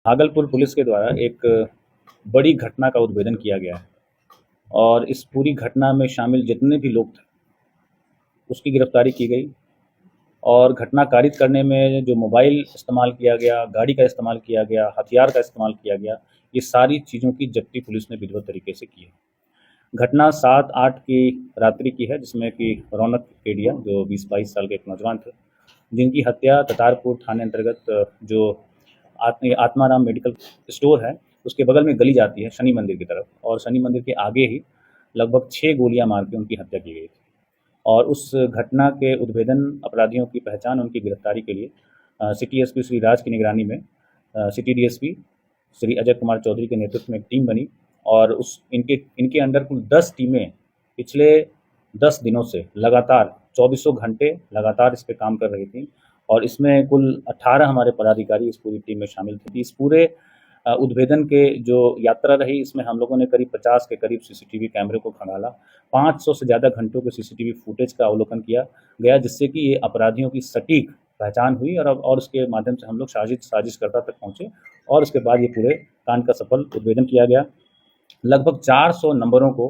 Bhagalpur police के द्वारा एक बड़ी घटना का उद्भेदन किया गया है और इस पूरी घटना में शामिल जितने भी लोग थे उसकी गिरफ्तारी की गई। और घटना कारित करने में जो मोबाइल इस्तेमाल किया गया, गाड़ी का इस्तेमाल किया गया, हथियार का इस्तेमाल किया गया, ये सारी चीज़ों की जब्ती पुलिस ने विधिवत तरीके से की है। घटना 7-8 की रात्रि की है, जिसमें कि रौनक केडिया जो 20-22 साल के एक नौजवान थे, जिनकी हत्या ततारपुर थाने अंतर्गत जो आत्माराम मेडिकल स्टोर है उसके बगल में गली जाती है शनि मंदिर की तरफ, और शनि मंदिर के आगे ही लगभग 6 गोलियां मार के उनकी हत्या की गई थी। और उस घटना के उद्भेदन, अपराधियों की पहचान, उनकी गिरफ्तारी के लिए सिटी एसपी श्री राज की निगरानी में सिटी डीएसपी श्री अजय कुमार चौधरी के नेतृत्व में एक टीम बनी और उस इनके इनके अंडर कुल 10 टीमें पिछले 10 दिनों से लगातार 24 घंटे लगातार इस पे काम कर रही थी। और इसमें कुल 18 हमारे पदाधिकारी इस पूरी टीम में शामिल थे। इस पूरे उद्भेदन के जो यात्रा रही, इसमें हम लोगों ने करीब 50 के करीब सीसीटीवी कैमरे को खंगाला, 500 से ज़्यादा घंटों के सीसीटीवी फुटेज का अवलोकन किया गया, जिससे कि ये अपराधियों की सटीक पहचान हुई और उसके माध्यम से हम लोग साजिशकर्ता तक पहुँचे और उसके बाद ये पूरे कांड का सफल उद्भेदन किया गया। लगभग 400 नंबरों को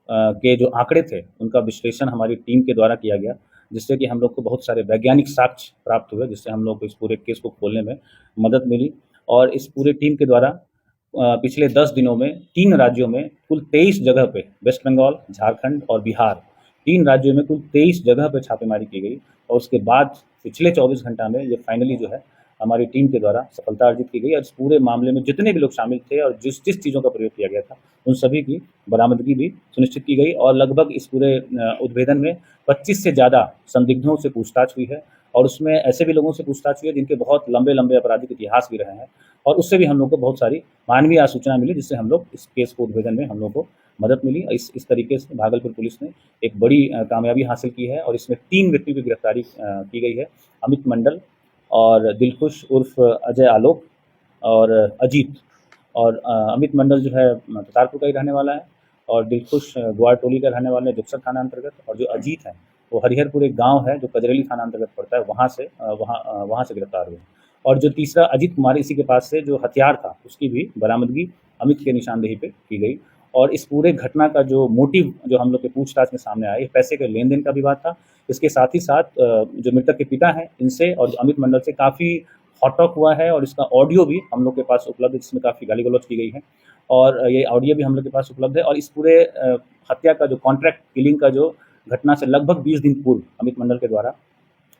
के जो आंकड़े थे उनका विश्लेषण हमारी टीम के द्वारा किया गया, जिससे कि हम लोग को बहुत सारे वैज्ञानिक साक्ष्य प्राप्त हुए, जिससे हम लोग को इस पूरे केस को खोलने में मदद मिली। और इस पूरे टीम के द्वारा पिछले 10 दिनों में 3 राज्यों में कुल 23 जगह पे, वेस्ट बंगाल, झारखंड और बिहार, 3 राज्यों में कुल 23 जगह पे छापेमारी की गई। और उसके बाद पिछले 24 घंटा में ये फाइनली जो है हमारी टीम के द्वारा सफलता अर्जित की गई और इस पूरे मामले में जितने भी लोग शामिल थे और जिस जिस चीज़ों का प्रयोग किया गया था उन सभी की बरामदगी भी सुनिश्चित की गई। और लगभग इस पूरे उद्भेदन में 25 से ज़्यादा संदिग्धों से पूछताछ हुई है और उसमें ऐसे भी लोगों से पूछताछ हुई है जिनके बहुत लंबे लंबे आपराधिक इतिहास भी रहे हैं, और उससे भी हम लोग को बहुत सारी मानवीय आसूचना मिली, जिससे हम लोग इस केस को उद्भेदन में हम लोग को मदद मिली। इस तरीके से भागलपुर पुलिस ने एक बड़ी कामयाबी हासिल की है और इसमें 3 व्यक्तियों की गिरफ्तारी की गई है, अमित मंडल और दिलखुश उर्फ अजय आलोक और अजीत। और अमित मंडल जो है ततारपुर का ही रहने वाला है और दिलखुश ग्वारटोली का रहने वाला है जुक्सर थाना अंतर्गत, और जो अजीत है वो हरिहरपुर एक गांव है जो कजरेली थाना अंतर्गत पड़ता है, वहाँ से गिरफ्तार हुए। और जो तीसरा अजीत कुमार, इसी के पास से जो हथियार था उसकी भी बरामदगी अमित के निशानदेही पे की गई। और इस पूरे घटना का जो मोटिव जो हम लोग के पूछताछ में सामने आया, पैसे के लेन देन का विवाद था। इसके साथ ही साथ जो मृतक के पिता हैं इनसे और अमित मंडल से काफ़ी हॉटटॉक हुआ है और इसका ऑडियो भी हम लोग के पास उपलब्ध है, जिसमें काफ़ी गाली गलौज की गई है और ये ऑडियो भी हम लोग के पास उपलब्ध है। और इस पूरे हत्या का जो कॉन्ट्रैक्ट किलिंग का जो घटना से लगभग 20 दिन पूर्व अमित मंडल के द्वारा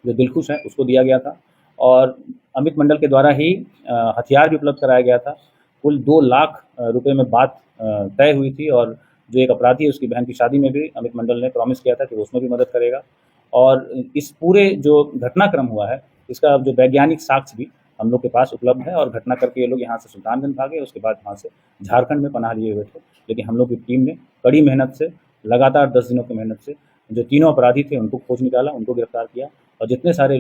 जो दिलखुश है उसको दिया गया था और अमित मंडल के द्वारा ही हथियार भी उपलब्ध कराया गया था। कुल 2 लाख रुपए में बात तय हुई थी और जो एक अपराधी है उसकी बहन की शादी में भी अमित मंडल ने प्रॉमिस किया था कि वो उसमें भी मदद करेगा। और इस पूरे जो घटनाक्रम हुआ है इसका जो वैज्ञानिक साक्ष्य भी हम लोग के पास उपलब्ध है और घटना करके ये लोग यहाँ से सुल्तानगंज भागे, उसके बाद वहाँ से झारखंड में पनाह लिए हुए थे। लेकिन हम लोग की टीम ने कड़ी मेहनत से, लगातार 10 दिनों की मेहनत से जो तीनों अपराधी थे उनको खोज निकाला, उनको गिरफ्तार किया और जितने सारे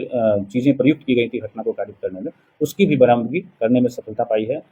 चीज़ें प्रयुक्त की गई थी घटना को कारित करने में उसकी भी बरामदगी करने में सफलता पाई है।